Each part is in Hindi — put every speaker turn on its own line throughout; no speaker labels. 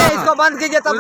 इसको बंद कीजिए तब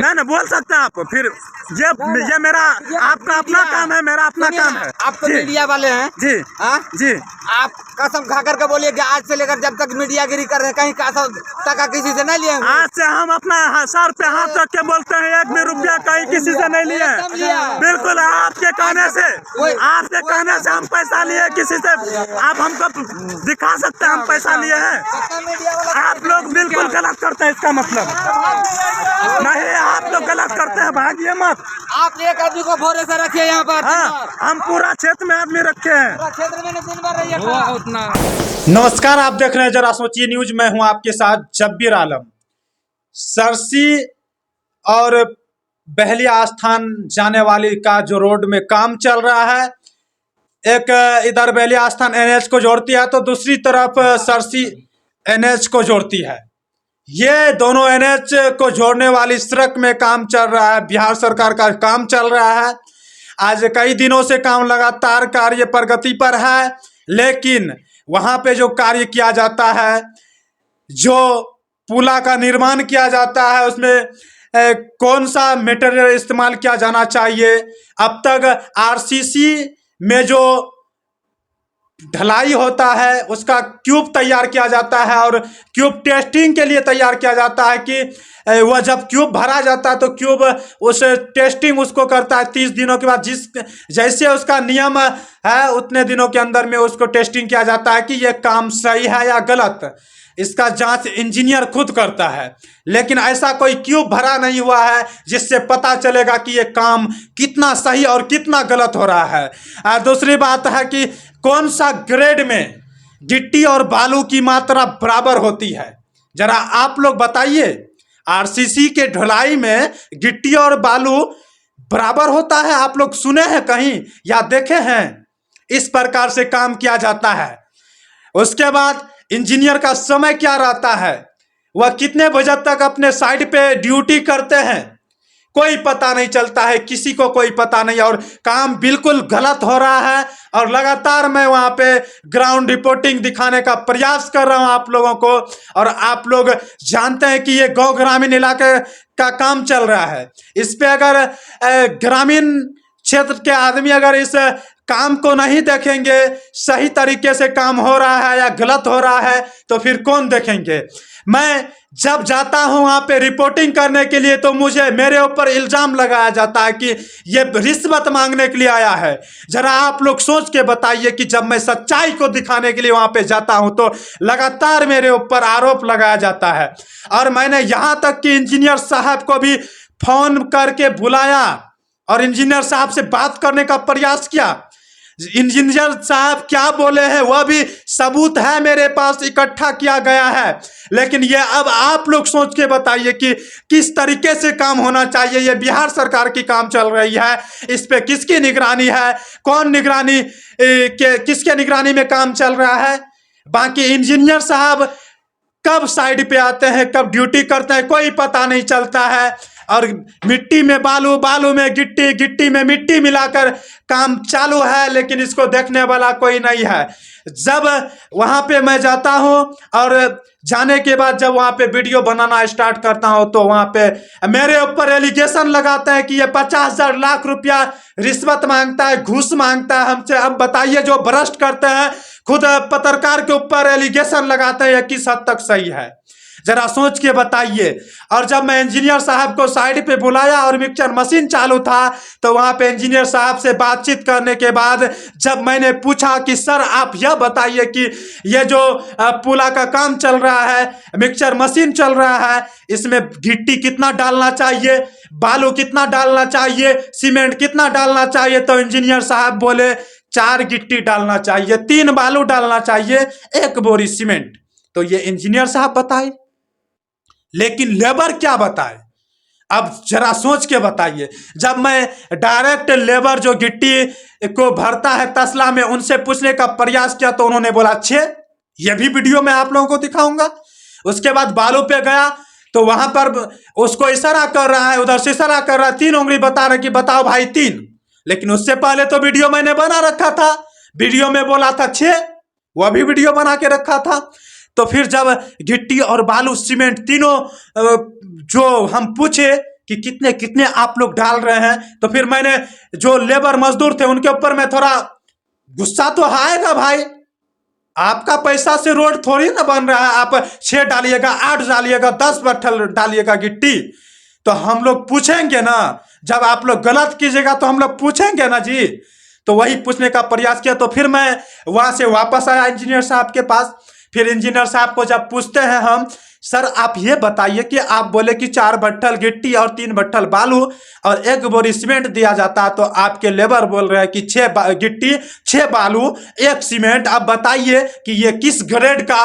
ना बोल सकते हैं आप। फिर ये मेरा आपका अपना काम है, मेरा अपना काम है।
आप तो मीडिया वाले हैं
जी।
हाँ
जी
आप कसम खा करके बोलिए कि आज से लेकर जब तक मीडियागिरी कर रहे हैं कहीं टका किसी से नहीं लिए।
आज से हम अपना सर पे हाथ रख के बोलते हैं, एक भी रुपया कहीं किसी से नहीं लिए। बिल्कुल आपके कहने से हम पैसा लिए किसी से। आप हमको दिखा सकते हैं हम पैसा लिए हैं। आप लोग बिल्कुल गलत करते हैं, इसका मतलब नहीं, आप लोग गलत करते हैं, भागिए मत।
आप एक आदमी को भोरे से रखिए यहाँ पर।
हाँ, हम पूरा क्षेत्र में आदमी रखे हैं।
क्षेत्र में दिन भर रहिए।
नमस्कार, आप देख रहे हैं जरा सोचिए न्यूज। मैं हूं आपके साथ जब्बीर आलम। सरसी और बहलिया आस्थान जाने वाली का जो रोड में काम चल रहा है, एक इधर बहलिया आस्थान एनएच को जोड़ती है तो दूसरी तरफ सरसी एनएच को जोड़ती है। ये दोनों एनएच को जोड़ने वाली सड़क में काम चल रहा है, बिहार सरकार का काम चल रहा है। आज कई दिनों से काम लगातार कार्य प्रगति पर है, लेकिन वहां पे जो कार्य किया जाता है, जो पुला का निर्माण किया जाता है, उसमें कौन सा मटेरियल इस्तेमाल किया जाना चाहिए। अब तक आरसीसी में जो ढलाई होता है उसका क्यूब तैयार किया जाता है और क्यूब टेस्टिंग के लिए तैयार किया जाता है कि वह जब क्यूब भरा जाता है तो क्यूब उस टेस्टिंग उसको करता है 30 दिनों के बाद। जैसे उसका नियम है उतने दिनों के अंदर में उसको टेस्टिंग किया जाता है कि यह काम सही है या गलत। इसका जांच इंजीनियर खुद करता है, लेकिन ऐसा कोई क्यूब भरा नहीं हुआ है जिससे पता चलेगा कि ये काम कितना सही और कितना गलत हो रहा है। दूसरी बात है कि कौन सा ग्रेड में गिट्टी और बालू की मात्रा बराबर होती है, जरा आप लोग बताइए। आरसीसी के ढलाई में गिट्टी और बालू बराबर होता है? आप लोग सुने हैं कहीं या देखे हैं? इस प्रकार से काम किया जाता है। उसके बाद इंजीनियर का समय क्या रहता है, वह कितने बजे तक अपने साइड पे ड्यूटी करते हैं, कोई पता नहीं चलता है, किसी को कोई पता नहीं। और काम बिल्कुल गलत हो रहा है और लगातार मैं वहां पे ग्राउंड रिपोर्टिंग दिखाने का प्रयास कर रहा हूं आप लोगों को। और आप लोग जानते हैं कि ये गांव ग्रामीण इलाके का काम चल रहा है। इस पे अगर ग्रामीण क्षेत्र के आदमी अगर इस काम को नहीं देखेंगे, सही तरीके से काम हो रहा है या गलत हो रहा है, तो फिर कौन देखेंगे। मैं जब जाता हूं वहां पे रिपोर्टिंग करने के लिए तो मेरे ऊपर इल्जाम लगाया जाता है कि ये रिश्वत मांगने के लिए आया है। जरा आप लोग सोच के बताइए कि जब मैं सच्चाई को दिखाने के लिए वहां पे जाता हूं तो लगातार मेरे ऊपर आरोप लगाया जाता है। और मैंने यहां तक कि इंजीनियर साहब को भी फोन करके बुलाया और इंजीनियर साहब से बात करने का प्रयास किया। इंजीनियर साहब क्या बोले हैं वह भी सबूत है मेरे पास, इकट्ठा किया गया है। लेकिन ये अब आप लोग सोच के बताइए कि किस तरीके से काम होना चाहिए। ये बिहार सरकार की काम चल रही है, इस पे किसकी निगरानी है, कौन निगरानी किसके निगरानी में काम चल रहा है। बाकी इंजीनियर साहब कब साइड पे आते हैं, कब ड्यूटी करते हैं, कोई पता नहीं चलता है। और मिट्टी में बालू, बालू में गिट्टी, गिट्टी में मिट्टी मिलाकर काम चालू है, लेकिन इसको देखने वाला कोई नहीं है। जब वहां पे मैं जाता हूं और जाने के बाद जब वहां पे वीडियो बनाना स्टार्ट करता हूं तो वहां पे मेरे ऊपर एलिगेशन लगाते हैं कि ये 50,000 लाख रुपया रिश्वत मांगता है, घूस मांगता है हमसे। अब बताइए, जो भ्रष्ट करते हैं खुद पत्रकार के ऊपर एलिगेशन लगाते हैं, किस हद तक सही है, जरा सोच के बताइए। और जब मैं इंजीनियर साहब को साइड पे बुलाया और मिक्सचर मशीन चालू था तो वहां पे इंजीनियर साहब से बातचीत करने के बाद जब मैंने पूछा कि सर आप यह बताइए कि ये जो पुला का काम चल रहा है, मिक्सचर मशीन चल रहा है, इसमें गिट्टी कितना डालना चाहिए, बालू कितना डालना चाहिए, सीमेंट कितना डालना चाहिए, तो इंजीनियर साहब बोले 4 गिट्टी डालना चाहिए, 3 बालू डालना चाहिए, 1 बोरी सीमेंट। तो ये इंजीनियर साहब बताए, लेकिन लेबर क्या बताए। अब जरा सोच के बताइए। जब मैं डायरेक्ट लेबर जो गिट्टी को भरता है तसला में, उनसे पूछने का प्रयास किया तो उन्होंने बोला 6। यह भी वीडियो में आप लोगों को दिखाऊंगा। उसके बाद बालू पे गया तो वहां पर उसको इशारा कर रहा है, उधर से इशारा कर रहा है, 3 उंगली बता रहा है कि बताओ भाई 3। लेकिन उससे पहले तो वीडियो मैंने बना रखा था, वीडियो में बोला था 6, वह भी वीडियो बना के रखा था। तो फिर जब गिट्टी और बालू सीमेंट तीनों जो हम पूछे कि कितने कितने आप लोग डाल रहे हैं, तो फिर मैंने जो लेबर मजदूर थे उनके ऊपर में थोड़ा गुस्सा तो आएगा भाई, आपका पैसा से रोड थोड़ी ना बन रहा है, आप 6 डालिएगा, 8 डालिएगा, 10 बट्ठल डालिएगा गिट्टी, तो हम लोग पूछेंगे ना। जब आप लोग गलत कीजिएगा तो हम लोग पूछेंगे ना जी। तो वही पूछने का प्रयास किया। तो फिर मैं वहां से वापस आया इंजीनियर साहब के पास। फिर इंजीनियर साहब को जब पूछते हैं हम, सर आप ये बताइए कि आप बोले कि 4 बट्ठल गिट्टी और 3 बट्ठल बालू और 1 बोरी सीमेंट दिया जाता है, तो आपके लेबर बोल रहे हैं कि 6 गिट्टी 6 बालू 1 सीमेंट। आप बताइए कि ये किस ग्रेड का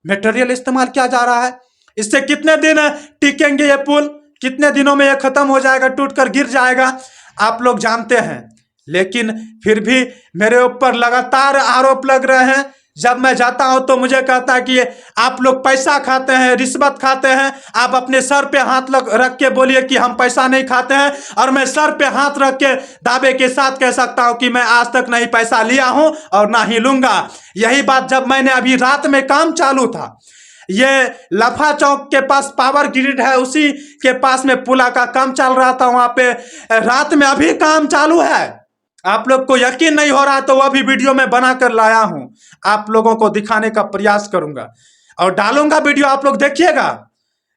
मटेरियल इस्तेमाल किया जा रहा है, इससे कितने दिन टिकेंगे ये पुल, कितने दिनों में ये खत्म हो जाएगा, टूट कर गिर जाएगा, आप लोग जानते हैं। लेकिन फिर भी मेरे ऊपर लगातार आरोप लग रहे हैं। जब मैं जाता हूं तो मुझे कहता है कि आप लोग पैसा खाते हैं, रिश्वत खाते हैं। आप अपने सर पे हाथ रख के बोलिए कि हम पैसा नहीं खाते हैं, और मैं सर पे हाथ रख के दावे के साथ कह सकता हूं कि मैं आज तक नहीं पैसा लिया हूं और ना ही लूंगा। यही बात जब मैंने अभी रात में काम चालू था, ये लफा चौक के पास पावर ग्रिड है, उसी के पास में पुला का काम चल रहा था, वहां पे रात में अभी काम चालू है। आप लोग को यकीन नहीं हो रहा तो वह भी वीडियो में बना कर लाया हूं, आप लोगों को दिखाने का प्रयास करूंगा और डालूंगा वीडियो, आप लोग देखिएगा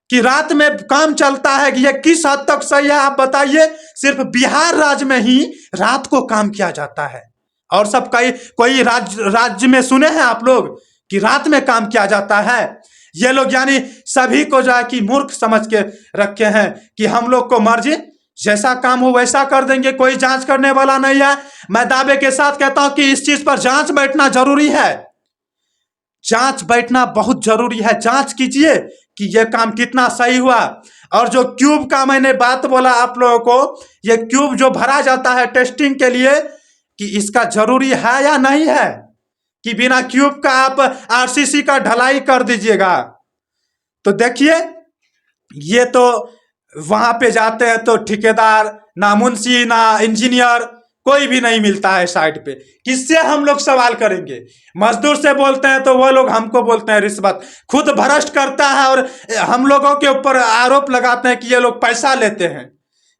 कि रात में काम चलता है कि यह किस हद तक सही है। आप बताइए, सिर्फ बिहार राज्य में ही रात को काम किया जाता है, और सब कोई राज्य में सुने हैं आप लोग कि रात में काम किया जाता है? ये लोग यानी सभी को जो है कि मूर्ख समझ के रखे हैं कि हम लोग को मर्जी जैसा काम हो वैसा कर देंगे, कोई जांच करने वाला नहीं है। मैं दावे के साथ कहता हूं कि इस चीज पर जांच बैठना जरूरी है, जांच बैठना बहुत जरूरी है। जांच कीजिए कि यह काम कितना सही हुआ। और जो क्यूब का मैंने बात बोला आप लोगों को, यह क्यूब जो भरा जाता है टेस्टिंग के लिए, कि इसका जरूरी है या नहीं है कि बिना क्यूब का आप आरसीसी का ढलाई कर दीजिएगा। तो देखिए, ये तो वहां पे जाते हैं तो ठेकेदार, ना मुंशी, ना इंजीनियर, कोई भी नहीं मिलता है साइड पे। किससे हम लोग सवाल करेंगे? मजदूर से बोलते हैं तो वो लोग हमको बोलते हैं रिश्वत, खुद भ्रष्ट करता है और हम लोगों के ऊपर आरोप लगाते हैं कि ये लोग पैसा लेते हैं।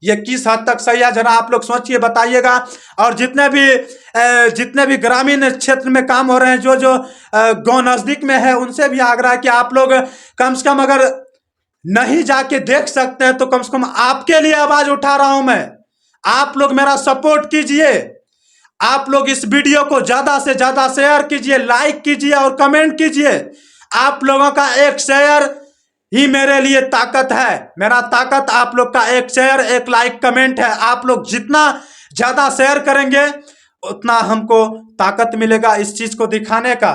ये किस हद तक सही है, जरा आप लोग सोचिए, बताइएगा। और जितने भी ग्रामीण क्षेत्र में काम हो रहे हैं, जो गांव नजदीक में है, उनसे भी आग्रह है कि आप लोग कम से कम अगर नहीं जाके देख सकते हैं तो कम से कम आपके लिए आवाज उठा रहा हूं मैं, आप लोग मेरा सपोर्ट कीजिए। आप लोग इस वीडियो को ज्यादा से ज्यादा शेयर कीजिए, लाइक कीजिए और कमेंट कीजिए। आप लोगों का एक शेयर ही मेरे लिए ताकत है। मेरा ताकत आप लोग का एक शेयर, एक लाइक, कमेंट है। आप लोग जितना ज्यादा शेयर करेंगे उतना हमको ताकत मिलेगा इस चीज को दिखाने का।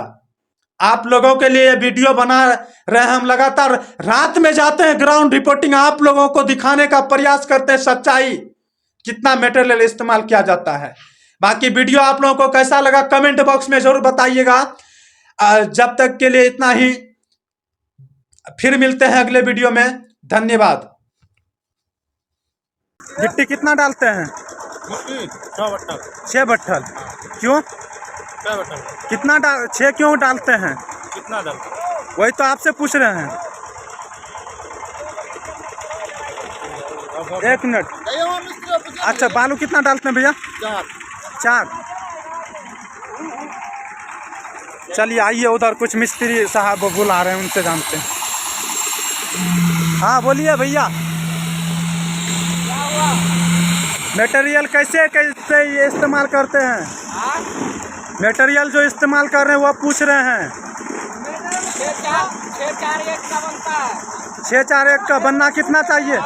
आप लोगों के लिए वीडियो बना रहे हैं, हम लगातार रात में जाते हैं ग्राउंड रिपोर्टिंग, आप लोगों को दिखाने का प्रयास करते हैं सच्चाई, कितना मटेरियल इस्तेमाल किया जाता है। बाकी वीडियो आप लोगों को कैसा लगा कमेंट बॉक्स में जरूर बताइएगा। जब तक के लिए इतना ही, फिर मिलते हैं अगले वीडियो में। धन्यवाद। गिट्टी कितना डालते हैं? 6 बट्ठल। क्यों?
6 बट्ठल।
कितना 6 क्यों डालते हैं?
कितना डालते हैं?
वही तो आपसे पूछ रहे हैं। 1 मिनट। अच्छा, बालू कितना डालते हैं भैया? 4। चलिए आइए, उधर कुछ मिस्त्री साहब बुला रहे हैं, उनसे जानते हैं। हाँ बोलिए भैया। मटेरियल कैसे कैसे ये इस्तेमाल करते हैं? मटेरियल जो इस्तेमाल कर रहे हैं वो पूछ रहे हैं।
6-4-1 का बनता है।
6-4-1 का बनना कितना चाहिए?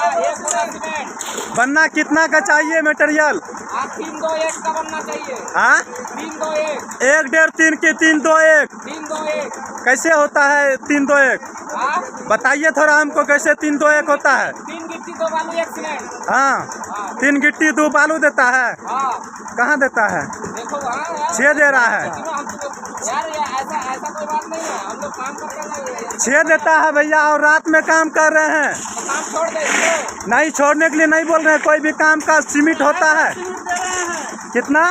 बनना कितना का चाहिए मटेरियल?
3-2-1 का बनना चाहिए।
हाँ,
3-2-1।
1 1.5 3 की 3-2-1
3-2-1
कैसे होता है? 3-2-1
हाँ,
बताइए थोड़ा हमको, कैसे 3-2-1 होता है?
3 की गिट्टी 2 बालू 1 सीमेंट।
हाँ 3 गिट्टी 2 बालू देता है।
हाँ
कहाँ देता है?
देखो वहाँ यार
6 दे रहा है।
लेकिन हम तो यार ये ऐसा कोई बात नहीं है, हम लोग काम करके नहीं
6 देता है भैया और रात में काम कर रहे हैं।
तो काम छोड़ दे इसको।
नहीं छोड़ने के लिए नहीं बोल रहे हैं, कोई भी काम का सीमिट होता है। कितना?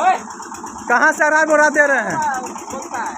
ओए
कहाँ से अढ़ाई बोरा दे रहे हैं?
बोलता है